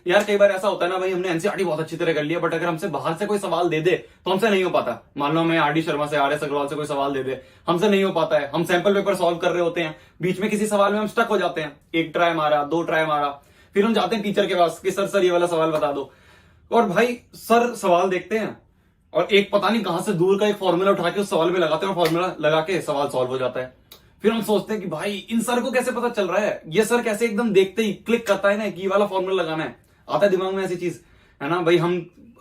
यार कई बार ऐसा होता है ना भाई, हमने एनसीईआरटी बहुत अच्छी तरह कर लिया, बट अगर हमसे बाहर से कोई सवाल दे दे तो हमसे नहीं हो पाता। मान लो हमें आरडी शर्मा से, आर एस अग्रवाल से कोई सवाल दे दे, हमसे नहीं हो पाता है। हम सैंपल पेपर सॉल्व कर रहे होते हैं, बीच में किसी सवाल में हम स्टक हो जाते हैं, एक ट्राई मारा, दो ट्राई मारा, फिर हम जाते हैं टीचर के पास कि सर ये वाला सवाल बता दो। और भाई सर सवाल देखते हैं और एक पता नहीं कहां से दूर का एक फॉर्मूला उठा के उस सवाल में लगाते हैं और फॉर्मूला लगा के सवाल सॉल्व हो जाता है। फिर हम सोचते हैं कि भाई इन सर को कैसे पता चल रहा है, ये सर कैसे एकदम देखते ही क्लिक करता है ना कि ये वाला फॉर्मूला लगाना है। आता है दिमाग में ऐसी चीज, है ना भाई। हम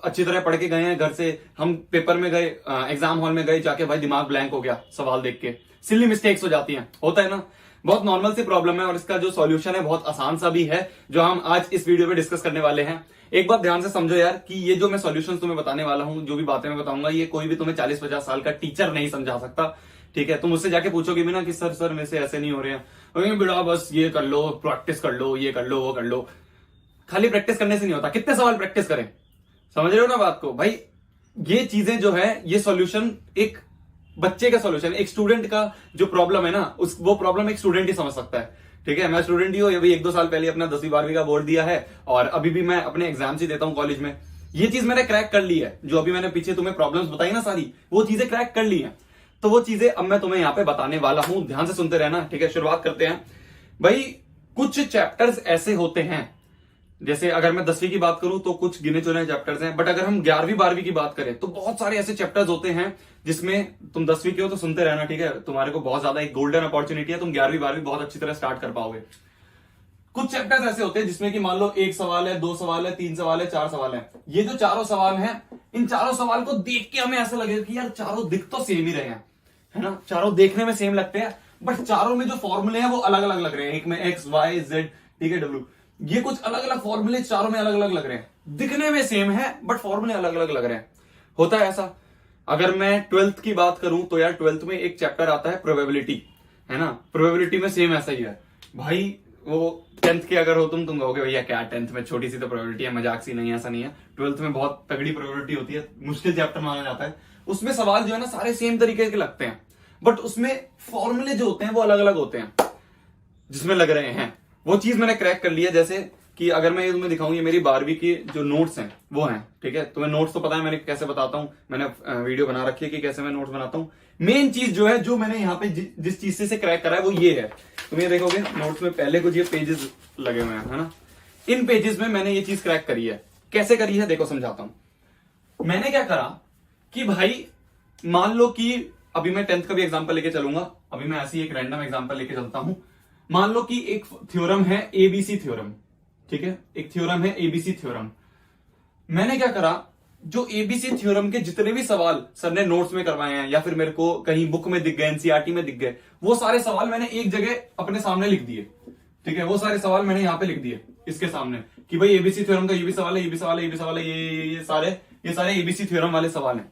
अच्छी तरह पढ़ के गए हैं घर से, हम पेपर में गए, एग्जाम हॉल में गए, जाके भाई दिमाग ब्लैंक हो गया सवाल देख के, सिली मिस्टेक्स हो जाती हैं, होता है ना। बहुत नॉर्मल सी प्रॉब्लम है और इसका जो सॉल्यूशन है बहुत आसान सा भी है, जो हम आज इस वीडियो में डिस्कस करने वाले हैं। एक बात ध्यान से समझो यार कि ये जो मैं सॉल्यूशन तुम्हें बताने वाला हूं, जो भी बातें मैं बताऊंगा, ये कोई भी तुम्हें 40-50 साल का टीचर नहीं समझा सकता। ठीक है, तुम उससे जाके पूछोगे भी ना कि सर मेरे से ऐसे नहीं हो रहे हैं, बेटा बस ये कर लो, प्रैक्टिस कर लो, ये कर लो, वो कर लो। खाली प्रैक्टिस करने से नहीं होता, कितने सवाल प्रैक्टिस करें, समझ रहे हो ना बात को भाई। ये चीजें जो है, ये सॉल्यूशन एक बच्चे का सॉल्यूशन, एक स्टूडेंट का जो प्रॉब्लम है ना, वो प्रॉब्लम एक स्टूडेंट ही समझ सकता है। ठीक है, मैं स्टूडेंट ही हूं, अभी 1-2 साल पहले अपना 10वीं-12वीं का बोर्ड दिया है और अभी भी मैं अपने एग्जाम्स ही देता हूं कॉलेज में। ये चीज मैंने क्रैक कर ली है, जो अभी मैंने पीछे तुम्हें प्रॉब्लम्स बताई ना सारी, वो चीजें क्रैक कर ली है। तो वो चीजें अब मैं तुम्हें यहाँ पे बताने वाला हूं, ध्यान से सुनते रहना। ठीक है, शुरुआत करते हैं भाई। कुछ चैप्टर्स ऐसे होते हैं, जैसे अगर मैं 10वीं की बात करूं तो कुछ गिने चुने चैप्टर्स हैं, बट अगर हम 11वीं-12वीं की बात करें तो बहुत सारे ऐसे चैप्टर्स होते हैं जिसमें तुम 10वीं के हो तो सुनते रहना। ठीक है, तुम्हारे को बहुत ज्यादा एक गोल्डन अपॉर्चुनिटी है, तुम 11वीं-12वीं बहुत अच्छी तरह स्टार्ट कर पाओगे। कुछ चैप्टर्स ऐसे होते हैं जिसमें कि मान लो 1 सवाल है, 2 सवाल है, 3 सवाल है, 4 सवाल है। ये जो चारों सवाल हैं, इन चारों सवाल को देख के हमें ऐसा लगेगा कि यार चारों दिख तो सेम ही रहे हैं, है ना, चारों देखने में सेम लगते हैं, बट चारों में जो फॉर्मूले हैं वो अलग अलग लग रहे हैं। एक में एक्स, वाई, जेड, ठीक है, डब्ल्यू, ये कुछ अलग अलग फॉर्मूले चारों में अलग अलग लग रहे हैं, दिखने में सेम है बट फॉर्मूले अलग अलग लग रहे हैं। होता है ऐसा। अगर मैं 12th की बात करूं तो यार 12th में एक चैप्टर आता है प्रोबेबिलिटी, है ना। प्रोबेबिलिटी में सेम ऐसा ही है भाई। वो 10th के अगर हो तुम कहोगे भैया क्या 10th में छोटी सी तो प्रोबेबिलिटी है, मजाक सी नहीं है, ऐसा नहीं है। 12th में बहुत तगड़ी प्रोबेबिलिटी होती है, मुश्किल चैप्टर माना जाता है। उसमें सवाल जो है ना सारे सेम तरीके के लगते हैं, बट उसमें फॉर्मूले जो होते हैं वो अलग अलग होते हैं जिसमें लग रहे हैं। वो चीज मैंने क्रैक कर लिया। जैसे कि अगर मैं ये तुम्हें दिखाऊं, ये मेरी 12वीं की जो नोट्स हैं वो हैं। ठीक है, तुम्हें नोट्स तो पता है मैंने कैसे बताता हूं, मैंने वीडियो बना रखी है कि कैसे मैं नोट्स बनाता हूं। मेन चीज जो है, जो मैंने यहाँ पे जिस चीज से क्रैक करा है वो ये है। तुम ये देखोगे नोट्स में पहले कुछ ये पेजेस लगे हुए हैं, है ना। इन पेजेस में मैंने ये चीज क्रैक करी है। कैसे करी है देखो, समझाता हूं। मैंने क्या करा कि भाई मान लो कि अभी मैं 10th का भी एग्जाम्पल लेके चलूंगा, अभी मैं ऐसी एक रैंडम एग्जाम्पल लेके चलता हूं। मान लो कि एक थ्योरम है एबीसी थ्योरम, ठीक है, एक थ्योरम है एबीसी थ्योरम। मैंने क्या करा, जो एबीसी थ्योरम के जितने भी सवाल सर ने नोट्स में करवाए हैं या फिर मेरे को कहीं बुक में दिख गए, एनसीईआरटी में दिख गए, वो सारे सवाल मैंने एक जगह अपने सामने लिख दिए। ठीक है, वो सारे सवाल मैंने यहां पे लिख दिए इसके सामने कि भाई एबीसी थ्योरम का ये भी सवाल है, ये भी सवाल है, ये भी सवाल है, ये सारे एबीसी थ्योरम वाले सवाल हैं।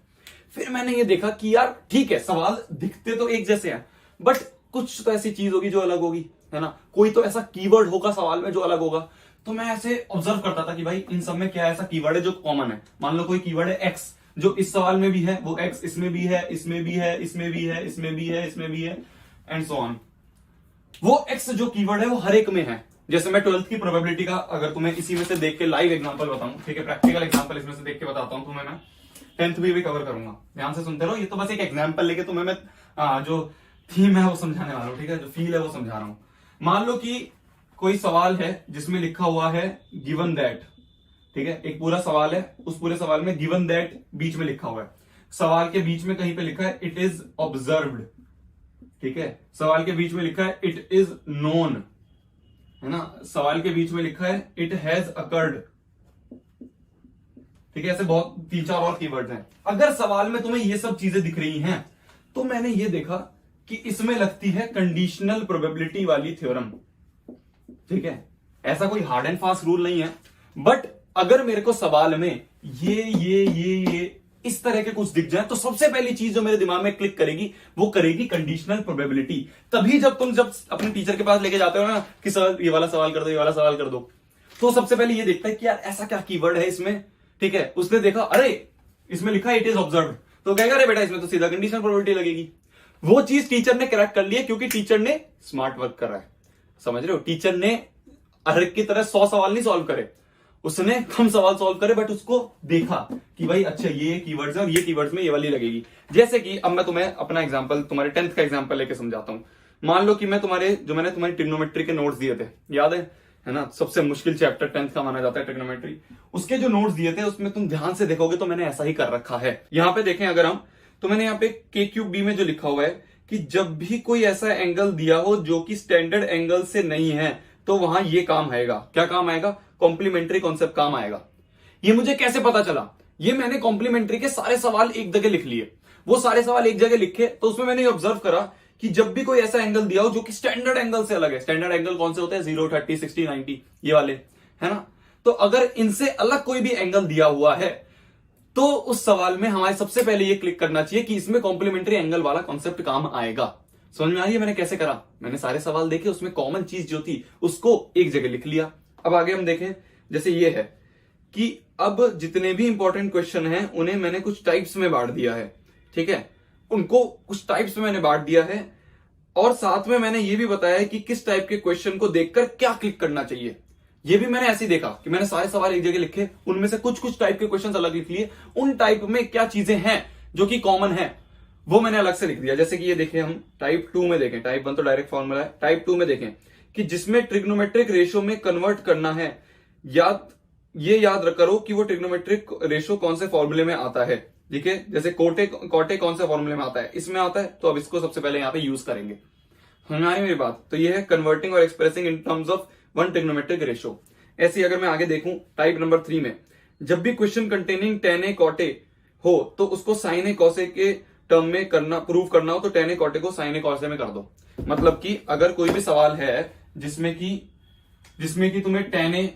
फिर मैंने ये देखा कि यार ठीक है, सवाल दिखते तो एक जैसे हैं, बट कुछ तो ऐसी चीज होगी जो अलग होगी, है ना। कोई तो ऐसा कीवर्ड होगा सवाल में जो अलग होगा। तो मैं ऐसे ऑब्जर्व करता था कि भाई इन सब में क्या ऐसा कीवर्ड है जो कॉमन है। मान लो कोई कीवर्ड है एक्स, जो इस सवाल में भी है, वो एक्स इसमें भी है, इसमें भी है, इसमें भी है, इसमें भी है, इसमें भी है, एंड सो ऑन। वो एक्स जो कीवर्ड है वो हर एक में है। जैसे मैं 12th की प्रोबेबिलिटी का अगर तुम्हें इसी में से देख के लाइव एग्जांपल बताऊं, ठीक है, प्रैक्टिकल एग्जांपल इसमें से देख के बताता हूं तुम्हें, मैं 10th भी कवर करूंगा। ध्यान से सुनते रहो, ये तो बस एक एग्जांपल लेके तुम्हें मैं जो थीम है वो समझाने वाला हूं। ठीक है, जो फील है वो समझा रहा हूं। मान लो कि कोई सवाल है जिसमें लिखा हुआ है गिवन दैट, ठीक है, एक पूरा सवाल है, उस पूरे सवाल में गिवन दैट बीच में लिखा हुआ है। सवाल के बीच में कहीं पे लिखा है इट इज ऑब्जर्व्ड, ठीक है, सवाल के बीच में लिखा है इट इज नोन, है ना, सवाल के बीच में लिखा है इट हैज अकर्ड, ठीक है, ऐसे बहुत 3-4 और कीवर्ड्स हैं। अगर सवाल में तुम्हें ये सब चीजें दिख रही हैं तो मैंने ये देखा कि इसमें लगती है कंडीशनल प्रोबेबिलिटी वाली थ्योरम। ठीक है, ऐसा कोई हार्ड एंड फास्ट रूल नहीं है, बट अगर मेरे को सवाल में ये इस तरह के कुछ दिख जाए तो सबसे पहली चीज जो मेरे दिमाग में क्लिक करेगी वो करेगी कंडीशनल प्रोबेबिलिटी। तभी जब अपने टीचर के पास लेके जाते हो ना कि सर ये वाला सवाल कर दो, ये वाला सवाल कर दो, तो सबसे पहले ये देखता है कि यार ऐसा क्या कीवर्ड है इसमें। ठीक है, उसने देखा अरे इसमें लिखा इट इज ऑब्जर्व्ड, तो कहेगा अरे बेटा इसमें तो सीधा कंडीशनल प्रोबेबिलिटी लगेगी। वो चीज टीचर ने क्रैक कर लिया क्योंकि टीचर ने स्मार्ट वर्क करा है। समझ रहे हो, टीचर ने हर एक की तरह 100 सवाल नहीं सॉल्व करे, उसने कम सवाल सॉल्व करे बट उसको देखा कि भाई अच्छा ये कीवर्ड्स है और ये कीवर्ड्स में ये वाली लगेगी। जैसे कि अब मैं तुम्हें अपना एग्जांपल, तुम्हारे 10th का एग्जांपल लेके समझाता हूं। मान लो कि मैंने तुम्हारी ट्रिग्नोमेट्री के नोट्स दिए थे, याद है ना, सबसे मुश्किल चैप्टर 10th का माना जाता है ट्रिग्नोमेट्री। उसके जो नोट्स दिए थे उसमें तुम ध्यान से देखोगे तो मैंने ऐसा ही कर रखा है। यहाँ पे देखें अगर हम, तो मैंने यहाँ पे k3b में जो लिखा हुआ है कि जब भी कोई ऐसा एंगल दिया हो जो कि स्टैंडर्ड एंगल से नहीं है तो वहां ये काम आएगा। क्या काम आएगा? कॉम्प्लीमेंट्री कॉन्सेप्ट काम आएगा। ये मुझे कैसे पता चला? ये मैंने कॉम्प्लीमेंट्री के सारे सवाल एक जगह लिख लिए। वो सारे सवाल एक जगह लिखे तो उसमें मैंने ऑब्जर्व करा कि जब भी कोई ऐसा एंगल दिया हो जो कि स्टैंडर्ड एंगल से अलग है, स्टैंडर्ड एंगल कौन से होते हैं? 0, 30, 60, 90 ये वाले, है ना। तो अगर इनसे अलग कोई भी एंगल दिया हुआ है तो उस सवाल में हमारे सबसे पहले ये क्लिक करना चाहिए कि इसमें कॉम्प्लीमेंट्री एंगल वाला कॉन्सेप्ट काम आएगा। समझ में आ रही है मैंने कैसे करा? मैंने सारे सवाल देखे, उसमें कॉमन चीज जो थी उसको एक जगह लिख लिया। अब आगे हम देखें, जैसे ये है कि अब जितने भी इंपॉर्टेंट क्वेश्चन हैं उन्हें मैंने कुछ टाइप्स में बांट दिया है, ठीक है, उनको कुछ टाइप्स में मैंने बांट दिया है और साथ में मैंने ये भी बताया है कि किस टाइप के क्वेश्चन को देखकर क्या क्लिक करना चाहिए। ये भी मैंने ऐसे ही देखा कि मैंने सारे सवाल एक जगह लिखे, उनमें से कुछ कुछ टाइप के क्वेश्चन अलग लिख लिए, उन टाइप में क्या चीजें हैं जो कि कॉमन है वो मैंने अलग से लिख दिया। जैसे कि ये देखें, हम टाइप 2 में देखें, टाइप 1 तो डायरेक्ट फॉर्मूला है, टाइप 2 में देखें कि जिसमें ट्रिग्नोमेट्रिक रेशो में कन्वर्ट करना है, याद करो कि वो ट्रिग्नोमेट्रिक रेशो कौन से फॉर्मूले में आता है। ठीक है, जैसे कोटे कौन से फॉर्मूले में आता है? इसमें आता है, तो अब इसको सबसे पहले यहाँ पे यूज करेंगे। हमारी मेरी बात तो ये है कन्वर्टिंग और expressing in terms of one trigonometric ratio. ऐसे अगर मैं आगे देखूं टाइप नंबर 3 में, जब भी question containing tan a cot a हो तो उसको sin a cos a के टर्म में प्रूव करना हो तो tan a cot a को sin a cos a में कर दो। मतलब कि अगर कोई भी सवाल है जिसमें कि तुम्हें tan a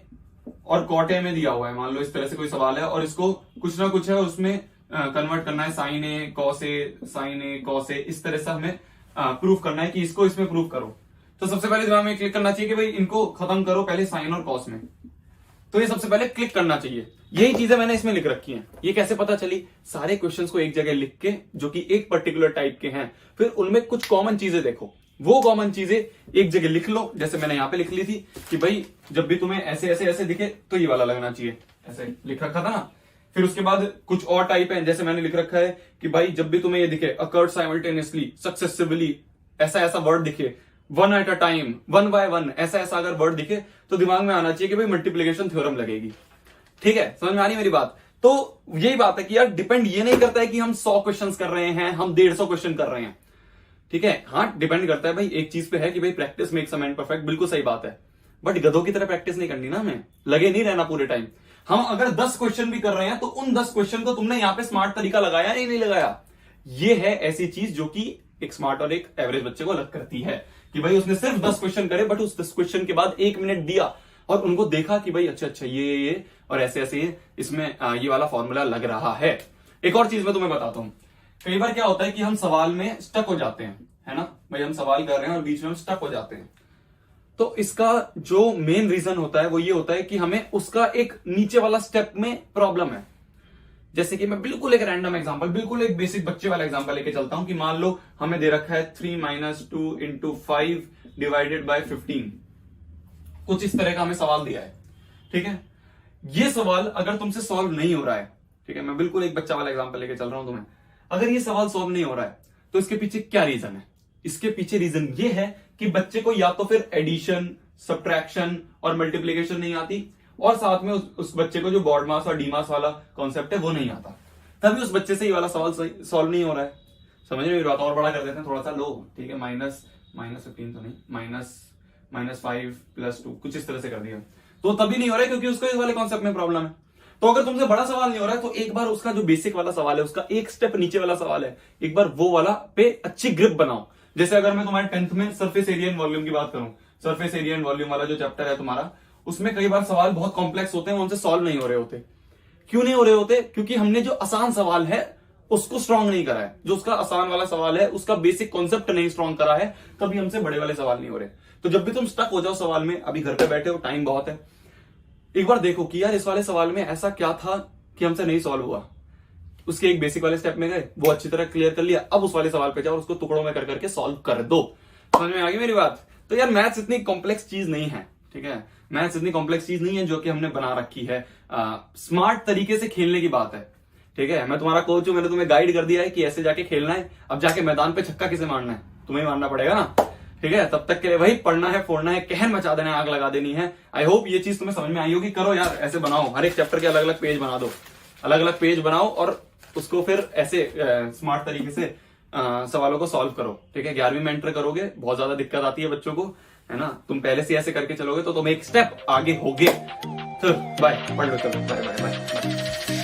और cot a में दिया हुआ है, मान लो इस तरह से कोई सवाल है और इसको कुछ ना कुछ है उसमें कन्वर्ट करना है, sin a cos a इस तरह से हमें प्रूफ करना है कि इसको इसमें प्रूफ करो, तो सबसे पहले दिमाग में क्लिक करना चाहिए कि भाई इनको खत्म करो पहले साइन और कॉस में। तो ये सबसे पहले क्लिक करना चाहिए। यही चीजें मैंने इसमें लिख रखी हैं। ये कैसे पता चली? सारे क्वेश्चंस को एक जगह लिख के जो कि एक पर्टिकुलर टाइप के हैं, फिर उनमें कुछ कॉमन चीजें देखो, वो कॉमन चीजें एक जगह लिख लो। जैसे मैंने यहां पे लिख ली थी कि भाई जब भी तुम्हें ऐसे ऐसे ऐसे दिखे तो ये वाला लगना चाहिए, ऐसे लिख रखा था ना। फिर उसके बाद कुछ और टाइप है, जैसे मैंने लिख रखा है कि भाई जब भी तुम्हें ये दिखे अकर्ड साइमल्टेनियसली, सक्सेसिवली, ऐसा वर्ड दिखे, one at a time, one by one, ऐसा अगर वर्ड दिखे तो दिमाग में आना चाहिए कि भाई मल्टीप्लिकेशन थ्योरम लगेगी। ठीक है, समझ में आ रही मेरी बात? तो यही बात है कि यार डिपेंड ये नहीं करता है कि हम 100 क्वेश्चन कर रहे हैं, हम 150 क्वेश्चन कर रहे हैं। ठीक है, हाँ डिपेंड करता है भाई एक चीज पे है कि भाई practice makes a man perfect, बिल्कुल सही बात है, बट गधों की तरह प्रैक्टिस नहीं करनी ना, हमें लगे नहीं रहना पूरे टाइम। हम अगर 10 क्वेश्चन भी कर रहे हैं तो उन 10 क्वेश्चन को तुमने यहाँ पे स्मार्ट तरीका लगाया नहीं लगाया। ये है ऐसी चीज जो कि एक स्मार्ट और एक एवरेज बच्चे को अलग करती है कि भाई उसने सिर्फ 10 क्वेश्चन करे बट उस 10 क्वेश्चन के बाद 1 मिनट दिया और उनको देखा कि भाई अच्छा ये और ऐसे इसमें ये वाला फॉर्मूला लग रहा है। एक और चीज मैं तुम्हें बताता हूं, कई बार क्या होता है कि हम सवाल में स्टक हो जाते हैं, है ना भाई, हम सवाल कर रहे हैं और बीच में हम स्टक हो जाते हैं। तो इसका जो मेन रीजन होता है वो ये होता है कि हमें उसका एक नीचे वाला स्टेप में प्रॉब्लम है। जैसे कि मैं बिल्कुल एक रैंडम एग्जांपल, बिल्कुल एक बेसिक बच्चे वाला एग्जांपल लेके चलता हूं कि मान लो हमें दे रखा है 3 - 2 × 5 डिवाइडेड बाय 15, कुछ इस तरह का हमें सवाल दिया है। ठीक है, ये सवाल अगर तुमसे सॉल्व नहीं हो रहा है, ठीक है, मैं बिल्कुल एक बच्चा वाला एग्जांपल लेके चल रहा हूं तुम्हें, अगर ये सवाल सॉल्व नहीं हो रहा है तो इसके पीछे क्या रीजन है? इसके पीछे रीजन ये है कि बच्चे को या तो फिर एडिशन, सब्ट्रैक्शन और मल्टीप्लीकेशन नहीं आती, और साथ में उस बच्चे को जो बॉड मास और डी मास वाला कॉन्सेप्ट है वो नहीं आता, तभी उस बच्चे से ये वाला सवाल सॉल्व नहीं हो रहा है। समझ रहे हो? बात और बड़ा कर देते हैं थोड़ा सा, लो ठीक है, -15 तो नहीं, -5 + 2 कुछ इस तरह से कर दिया, तो तभी नहीं हो रहा है क्योंकि उसको इस वाले कॉन्सेप्ट में प्रॉब्लम है। तो अगर तुमसे बड़ा सवाल नहीं हो रहा है तो एक बार उसका जो बेसिक वाला सवाल है, उसका एक स्टेप नीचे वाला सवाल है, एक बार वो वाला पे अच्छी ग्रिप बनाओ। जैसे अगर मैं तुम्हारे 10th में सरफेस एरिया एंड वॉल्यूम की बात करूं, सरफेस एरिया एंड वॉल्यूम वाला जो चैप्टर है तुम्हारा, उसमें कई बार सवाल बहुत कॉम्प्लेक्स होते हैं, उनसे सॉल्व नहीं हो रहे होते। क्यों नहीं हो रहे होते? क्योंकि हमने जो आसान सवाल है उसको स्ट्रॉन्ग नहीं करा है, जो उसका आसान वाला सवाल है उसका बेसिक कॉन्सेप्ट नहीं स्ट्रॉन्ग करा है, तभी हमसे बड़े वाले सवाल नहीं हो रहे। तो जब भी तुम स्टक हो जाओ सवाल में, अभी घर पे बैठे हो, टाइम बहुत है, एक बार देखो कि यार इस वाले सवाल में ऐसा क्या था कि हमसे नहीं सॉल्व हुआ। उसके एक बेसिक वाले स्टेप में गए, वो अच्छी तरह क्लियर कर लिया, अब उस वाले सवाल पे जाओ और उसको टुकड़ों में कर करके सॉल्व कर दो। समझ में आ गई मेरी बात? तो यार मैथ्स इतनी कॉम्प्लेक्स चीज नहीं है, ठीक है, मैथ्स इतनी कॉम्प्लेक्स चीज नहीं है जो कि हमने बना रखी है। स्मार्ट तरीके से खेलने की बात है, ठीक है। मैं तुम्हारा कोच हूं, मैंने तुम्हें गाइड कर दिया है कि ऐसे जाके खेलना है। अब जाके मैदान पे छक्का किसे मारना है, तुम्हें मारना पड़ेगा ना, ठीक है। तब तक के लिए भाई पढ़ना है, फोड़ना है, कहन मचा देना है, आग लगा देनी है। आई होप ये चीज तुम्हें समझ में आई होगी। करो यार, ऐसे बनाओ, हर एक चैप्टर के अलग अलग पेज बना दो, अलग अलग पेज बनाओ और उसको फिर ऐसे स्मार्ट तरीके से सवालों को सॉल्व करो, ठीक है। 11वीं में एंटर करोगे, बहुत ज्यादा दिक्कत आती है बच्चों को, है ना। तुम पहले से ऐसे करके चलोगे तो तुम एक स्टेप आगे होगे। चलो बाय, पढ़ लो, चलो बाय बाय बाय।